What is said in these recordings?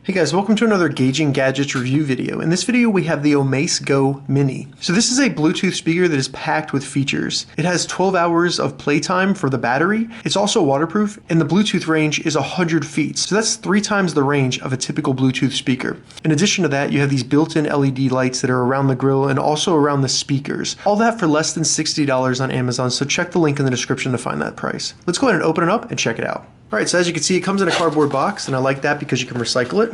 Hey guys, welcome to another Gauging Gadgets review video. In this video we have the AOMAIS GO Mini. So this is a Bluetooth speaker that is packed with features. It has 12 hours of playtime for the battery. It's also waterproof and the Bluetooth range is 100 feet. So that's 3 times the range of a typical Bluetooth speaker. In addition to that, you have these built-in LED lights that are around the grill and also around the speakers. All that for less than $60 on Amazon, so check the link in the description to find that price. Let's go ahead and open it up and check it out. Alright, so as you can see, it comes in a cardboard box, and I like that because you can recycle it.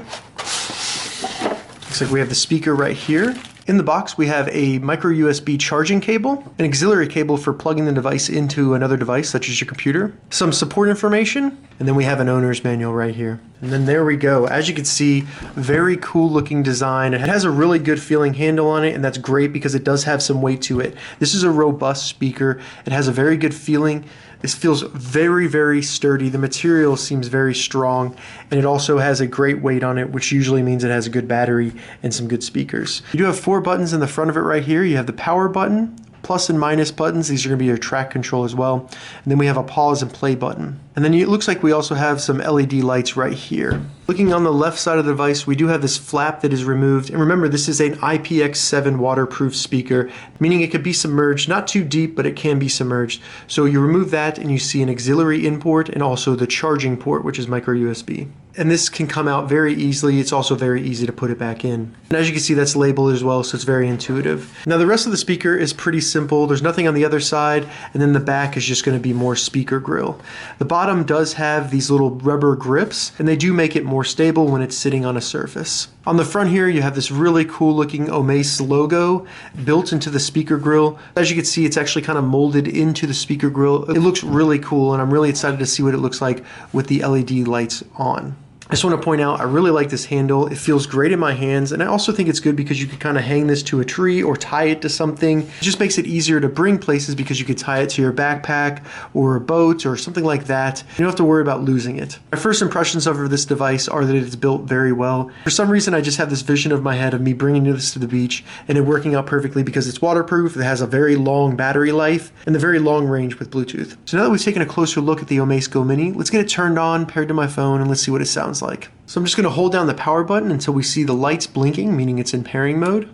Looks like we have the speaker right here. In the box, we have a micro USB charging cable, an auxiliary cable for plugging the device into another device, such as your computer, some support information, and then we have an owner's manual right here. And then there we go. As you can see, very cool looking design. It has a really good feeling handle on it, and that's great because it does have some weight to it. This is a robust speaker. It has a very good feeling. This feels very, very sturdy. The material seems very strong, and it also has a great weight on it, which usually means it has a good battery and some good speakers. You do have 4 buttons in the front of it right here. You have the power button, plus and minus buttons. These are going to be your track control as well. And then we have a pause and play button. And then it looks like we also have some LED lights right here. Looking on the left side of the device, we do have this flap that is removed. And remember, this is an IPX7 waterproof speaker, meaning it could be submerged, not too deep, but it can be submerged. So you remove that and you see an auxiliary in port and also the charging port, which is micro USB. And this can come out very easily. It's also very easy to put it back in. And as you can see, that's labeled as well, so it's very intuitive. Now the rest of the speaker is pretty simple. There's nothing on the other side, and then the back is just going to be more speaker grill. The bottom does have these little rubber grips, and they do make it more stable when it's sitting on a surface. On the front here, you have this really cool looking AOMAIS logo built into the speaker grill. As you can see, it's actually kind of molded into the speaker grill. It looks really cool, and I'm really excited to see what it looks like with the LED lights on. I just want to point out, I really like this handle. It feels great in my hands, and I also think it's good because you can kind of hang this to a tree or tie it to something. It just makes it easier to bring places because you could tie it to your backpack or a boat or something like that. You don't have to worry about losing it. My first impressions of this device are that it's built very well. For some reason, I just have this vision of my head of me bringing this to the beach and it working out perfectly because it's waterproof, it has a very long battery life, and the very long range with Bluetooth. So now that we've taken a closer look at the AOMAIS GO Mini, let's get it turned on, paired to my phone, and let's see what it sounds like. So I'm just going to hold down the power button until we see the lights blinking, meaning it's in pairing mode.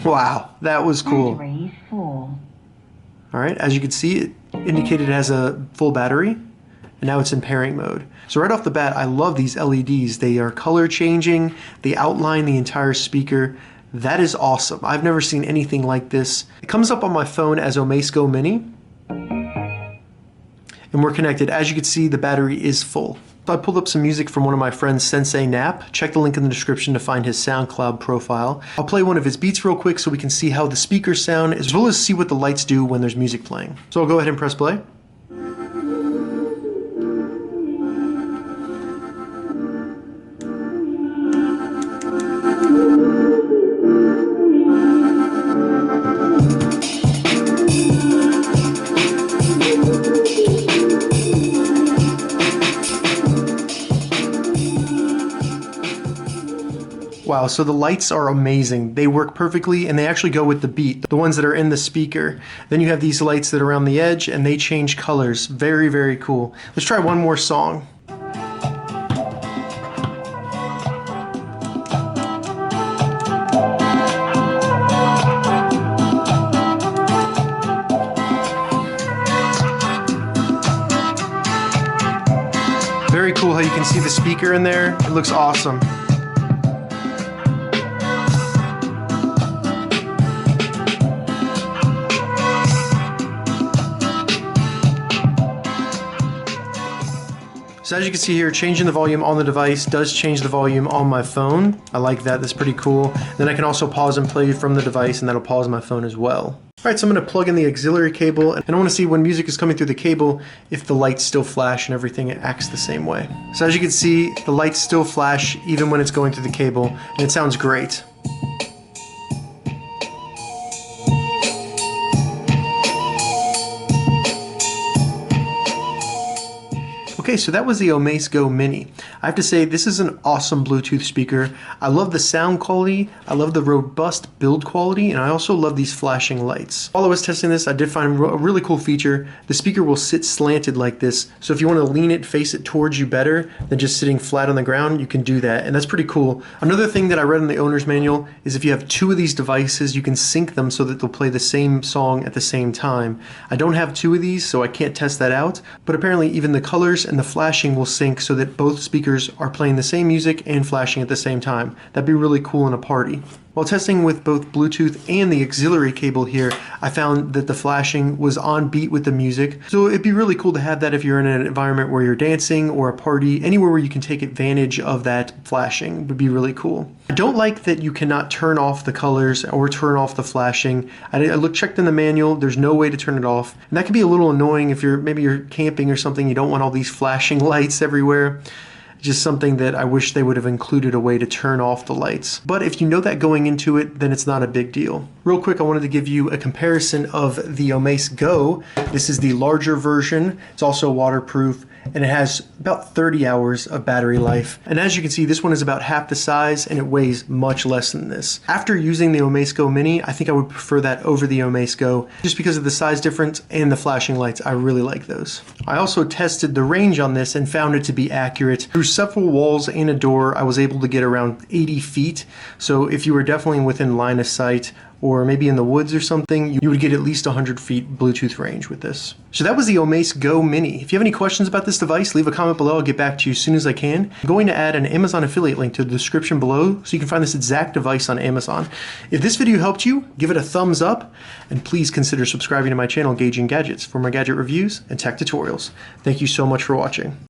Wow, that was cool. Alright, as you can see, it indicated it has a full battery, and now it's in pairing mode. So right off the bat, I love these LEDs. They are color changing, they outline the entire speaker. That is awesome. I've never seen anything like this. It comes up on my phone as AOMAIS GO Mini. And we're connected. As you can see, the battery is full. So I pulled up some music from one of my friends, Sensei Nap. Check the link in the description to find his SoundCloud profile. I'll play one of his beats real quick so we can see how the speakers sound, as well as see what the lights do when there's music playing. So I'll go ahead and press play. Wow, so the lights are amazing. They work perfectly and they actually go with the beat, the ones that are in the speaker. Then you have these lights that are around the edge and they change colors. Very, very cool. Let's try one more song. Very cool how you can see the speaker in there. It looks awesome. So as you can see here, changing the volume on the device does change the volume on my phone. I like that, that's pretty cool. Then I can also pause and play from the device, and that'll pause my phone as well. Alright, so I'm going to plug in the auxiliary cable, and I want to see when music is coming through the cable, if the lights still flash and everything acts the same way. So as you can see, the lights still flash even when it's going through the cable, and it sounds great. Okay, so that was the AOMAIS GO Mini. I have to say, this is an awesome Bluetooth speaker. I love the sound quality, I love the robust build quality, and I also love these flashing lights. While I was testing this, I did find a really cool feature. The speaker will sit slanted like this, so if you want to lean it, face it towards you better than just sitting flat on the ground, you can do that, and that's pretty cool. Another thing that I read in the owner's manual is if you have two of these devices, you can sync them so that they'll play the same song at the same time. I don't have two of these, so I can't test that out, but apparently even the colors and the flashing will sync so that both speakers are playing the same music and flashing at the same time. That'd be really cool in a party. While testing with both Bluetooth and the auxiliary cable here, I found that the flashing was on beat with the music. So it'd be really cool to have that if you're in an environment where you're dancing or a party, anywhere where you can take advantage of that flashing would be really cool. I don't like that you cannot turn off the colors or turn off the flashing. I checked in the manual, there's no way to turn it off. And that can be a little annoying if maybe you're camping or something, you don't want all these flashing lights everywhere. Just something that I wish they would have included a way to turn off the lights. But if you know that going into it, then it's not a big deal. Real quick, I wanted to give you a comparison of the AOMAIS GO. This is the larger version. It's also waterproof, and it has about 30 hours of battery life. And as you can see, this one is about half the size and it weighs much less than this. After using the AOMAIS GO Mini, I think I would prefer that over the AOMAIS GO just because of the size difference and the flashing lights. I really like those. I also tested the range on this and found it to be accurate. Through several walls and a door, I was able to get around 80 feet. So if you were definitely within line of sight, or maybe in the woods or something, you would get at least 100 feet Bluetooth range with this. So that was the AOMAIS GO Mini. If you have any questions about this device, leave a comment below. I'll get back to you as soon as I can. I'm going to add an Amazon affiliate link to the description below so you can find this exact device on Amazon. If this video helped you, give it a thumbs up, and please consider subscribing to my channel, Gauging Gadgets, for more gadget reviews and tech tutorials. Thank you so much for watching.